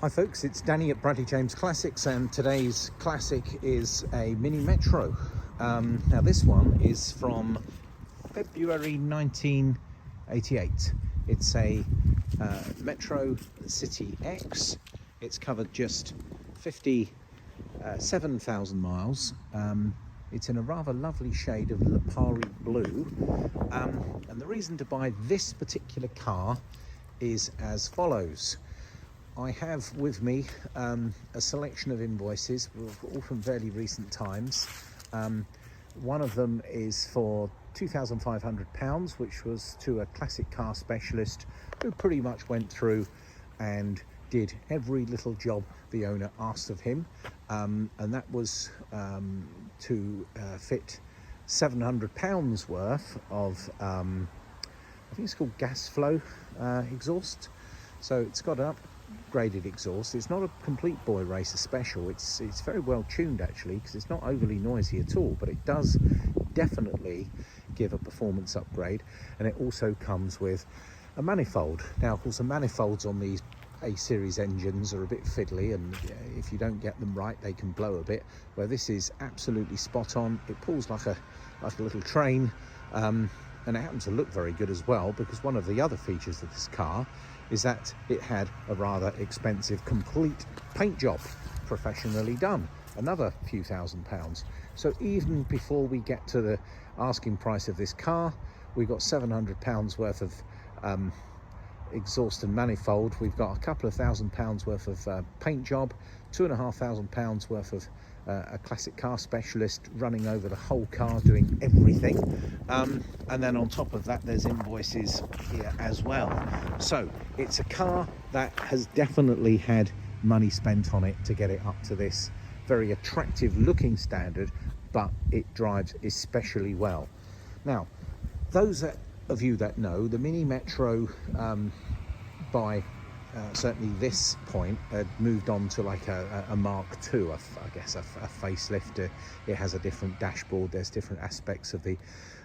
Hi folks, it's Danny at Bradley James Classics, and today's classic is a Mini Metro. Now this one is from February 1988. It's a Metro City X. It's covered just 57,000 miles. It's in a rather lovely shade of Lipari blue, and the reason to buy this particular car is as follows. I have with me a selection of invoices, all from fairly recent times. One of them is for £2,500, which was to a classic car specialist who pretty much went through and did every little job the owner asked of him, and that was to fit £700 worth of, I think it's called gas flow exhaust. So it's got an upgraded exhaust. It's not a complete boy racer special. It's very well tuned actually, because it's not overly noisy at all, but it does definitely give a performance upgrade. And it also comes with a manifold. Now of course the manifolds on these A-series engines are a bit fiddly, and if you don't get them right they can blow a bit, where this is absolutely spot on. It pulls like a little train, and it happens to look very good as well, because one of the other features of this car is that it had a rather expensive complete paint job, professionally done, another few £1,000s. So even before we get to the asking price of this car, we got £700 worth of exhaust and manifold. We've got a couple of £1,000 worth of paint job, £2,500 worth of a classic car specialist running over the whole car, doing everything, and then on top of that there's invoices here as well. So it's a car that has definitely had money spent on it to get it up to this very attractive looking standard, but it drives especially well. Now those of you that know, the Mini Metro by certainly this point had moved on to like a Mark II, I guess a facelift. It has a different dashboard, there's different aspects of the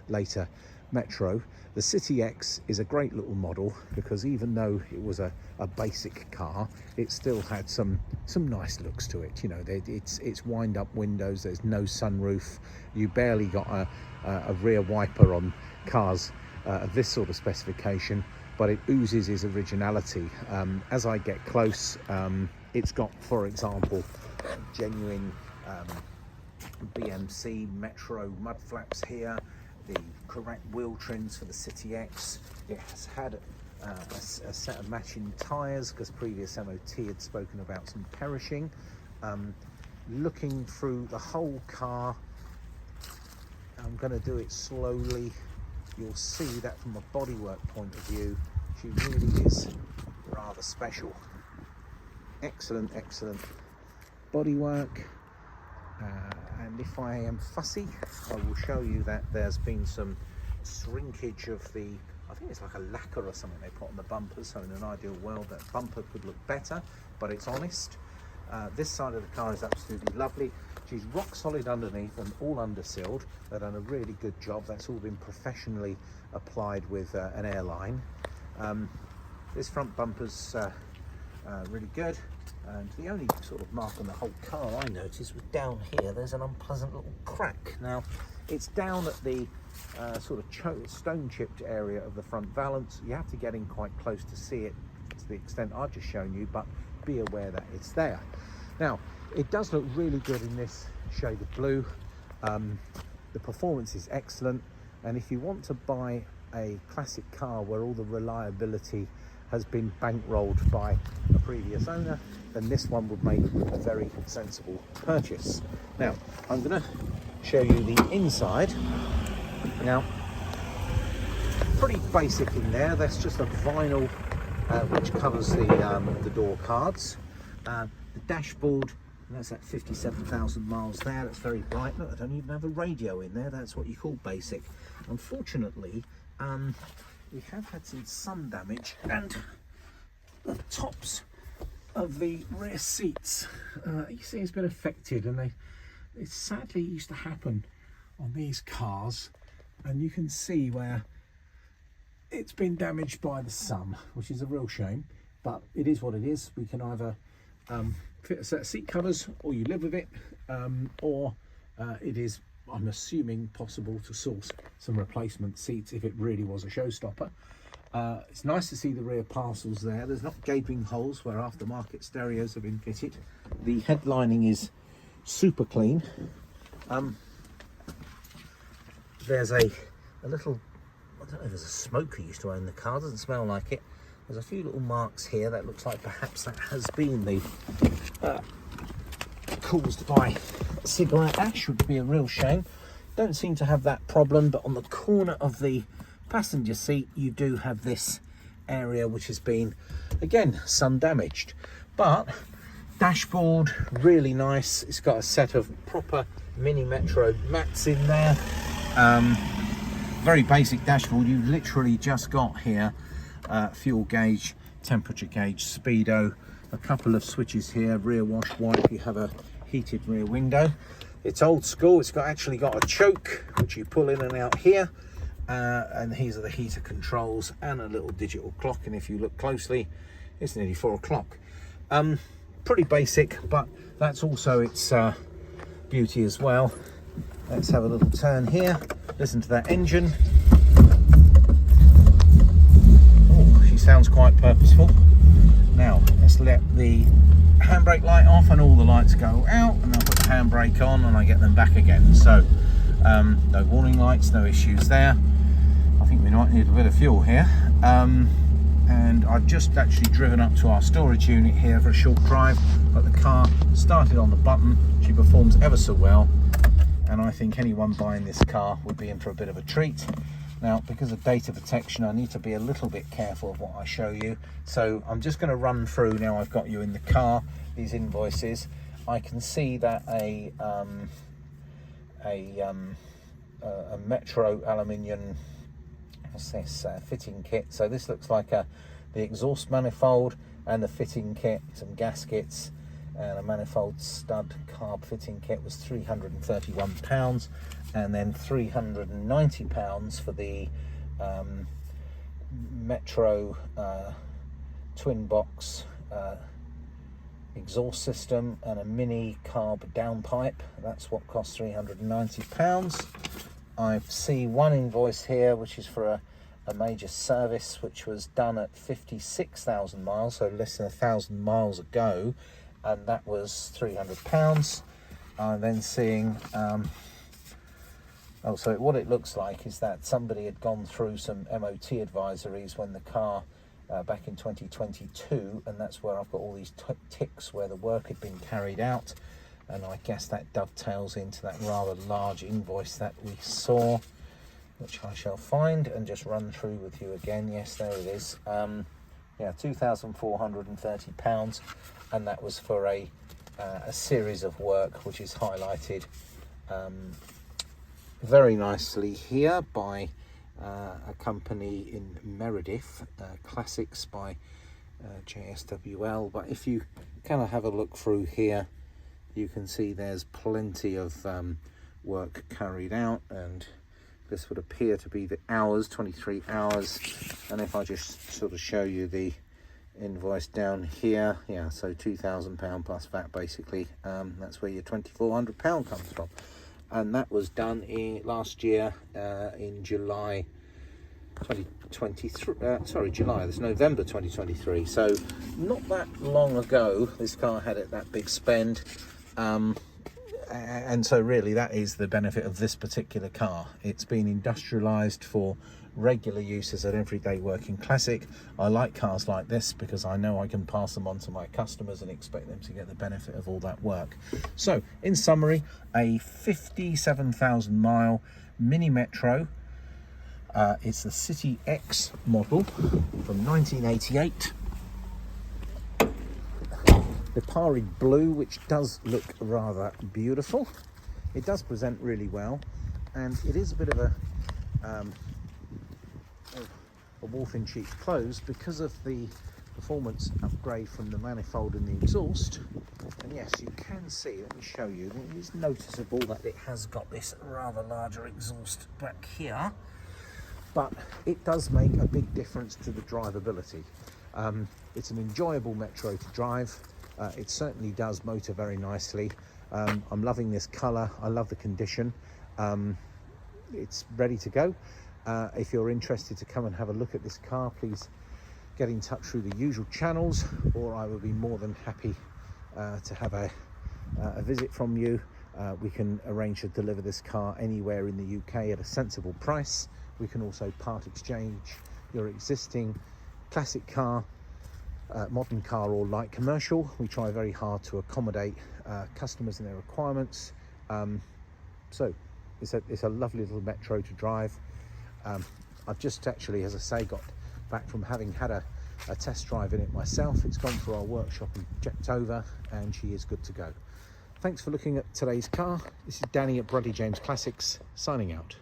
later Metro. The City X is a great little model, because even though it was a basic car, it still had some nice looks to it. You know, it's wind up windows, there's no sunroof, you barely got a rear wiper on cars of this sort of specification, but it oozes its originality. As I get close, it's got, for example, genuine BMC Metro mud flaps here, the correct wheel trims for the City X. It has had a set of matching tyres, because previous MOT had spoken about some perishing. Looking through the whole car, I'm going to do it slowly. You'll see that from a bodywork point of view, she really is rather special. Excellent bodywork. And if I am fussy, I will show you that there's been some shrinkage of the, I think it's like a lacquer or something they put on the bumpers, so in an ideal world that bumper could look better, but it's honest. This side of the car is absolutely lovely. She's rock solid underneath and all undersealed. They've done a really good job. That's all been professionally applied with an airline. This front bumper's really good, and the only sort of mark on the whole car I noticed was down here. There's an unpleasant little crack. Now it's down at the sort of stone chipped area of the front valance. You have to get in quite close to see it, to the extent I've just shown you, but be aware that it's there. Now it does look really good in this shade of blue. The performance is excellent, and if you want to buy a classic car where all the reliability has been bankrolled by a previous owner, then this one would make a very sensible purchase. Now I'm going to show you the inside. Now pretty basic in there. That's just a vinyl which covers the door cards. The dashboard, that's at 57,000 miles there. That's very bright. Look, I don't even have a radio in there. That's what you call basic. Unfortunately, we have had some sun damage, and the tops of the rear seats, you see, it's been affected, and it sadly used to happen on these cars, and you can see where it's been damaged by the sun, which is a real shame, but it is what it is. We can either fit a set of seat covers, or you live with it, or it is, I'm assuming, possible to source some replacement seats if it really was a showstopper. It's nice to see the rear parcels there. There's not gaping holes where aftermarket stereos have been fitted. The headlining is super clean. There's a little, I don't know if there's a smoker used to own the car, doesn't smell like it. There's a few little marks here that looks like perhaps that has been the caused by cigarette ash, would be a real shame. Don't seem to have that problem, but on the corner of the passenger seat you do have this area which has been, again, sun damaged. But dashboard, really nice. It's got a set of proper Mini Metro mats in there. Very basic dashboard. You've literally just got here fuel gauge, temperature gauge, speedo, a couple of switches here, rear wash wipe, you have a heated rear window. It's old school. It's actually got a choke which you pull in and out here, and these are the heater controls and a little digital clock, and if you look closely it's nearly 4 o'clock. Pretty basic, but that's also its beauty as well. Let's have a little turn here, listen to that engine. Oh, she sounds quite purposeful. Now let's let the handbrake light off and all the lights go out, and I'll put the handbrake on and I get them back again. So no warning lights, no issues there. I think we might need a bit of fuel here. And I've just actually driven up to our storage unit here for a short drive, but the car started on the button. She performs ever so well, and I think anyone buying this car would be in for a bit of a treat. Now, because of data protection, I need to be a little bit careful of what I show you, so I'm just going to run through, now I've got you in the car, these invoices. I can see that a Metro aluminium, what's this, fitting kit. So this looks like the exhaust manifold and the fitting kit, some gaskets and a manifold stud carb fitting kit was £331, and then £390 for the Metro twin box exhaust system and a mini carb downpipe. That's what costs £390. I see one invoice here which is for a major service which was done at 56,000 miles, so less than 1,000 miles ago, and that was £300. I'm then seeing so what it looks like is that somebody had gone through some MOT advisories when the car back in 2022, and that's where I've got all these ticks where the work had been carried out, and I guess that dovetails into that rather large invoice that we saw, which I shall find and just run through with you again. Yes, there it is. Yeah, £2,430, and that was for a series of work which is highlighted very nicely here by a company in Meredith, Classics by JSWL. But if you kind of have a look through here, you can see there's plenty of work carried out, and this would appear to be the hours, 23 hours. And if I just sort of show you the invoice down here, yeah, so £2,000 plus VAT basically. That's where your £2,400 comes from, and that was done last year in July 2023. It's November 2023, so not that long ago this car had that big spend. And so really that is the benefit of this particular car. It's been industrialized for regular use as an everyday working classic. I like cars like this because I know I can pass them on to my customers and expect them to get the benefit of all that work. So in summary, a 57,000 mile Mini Metro. It's the City X model from 1988. Lipari blue, which does look rather beautiful. It does present really well, and it is a bit of a wolf in sheep's clothes because of the performance upgrade from the manifold and the exhaust. And yes, you can see, let me show you, it is noticeable that it has got this rather larger exhaust back here, but it does make a big difference to the drivability. It's an enjoyable Metro to drive. It certainly does motor very nicely. I'm loving this colour, I love the condition. It's ready to go. If you're interested to come and have a look at this car, please get in touch through the usual channels, or I will be more than happy to have a visit from you. We can arrange to deliver this car anywhere in the UK at a sensible price. We can also part exchange your existing classic car, modern car or light commercial. We try very hard to accommodate customers and their requirements. So it's a lovely little Metro to drive. I've just actually, as I say, got back from having had a test drive in it myself. It's gone through our workshop and checked over, and she is good to go. Thanks for looking at today's car. This is Danny at Bruddy James Classics, signing out.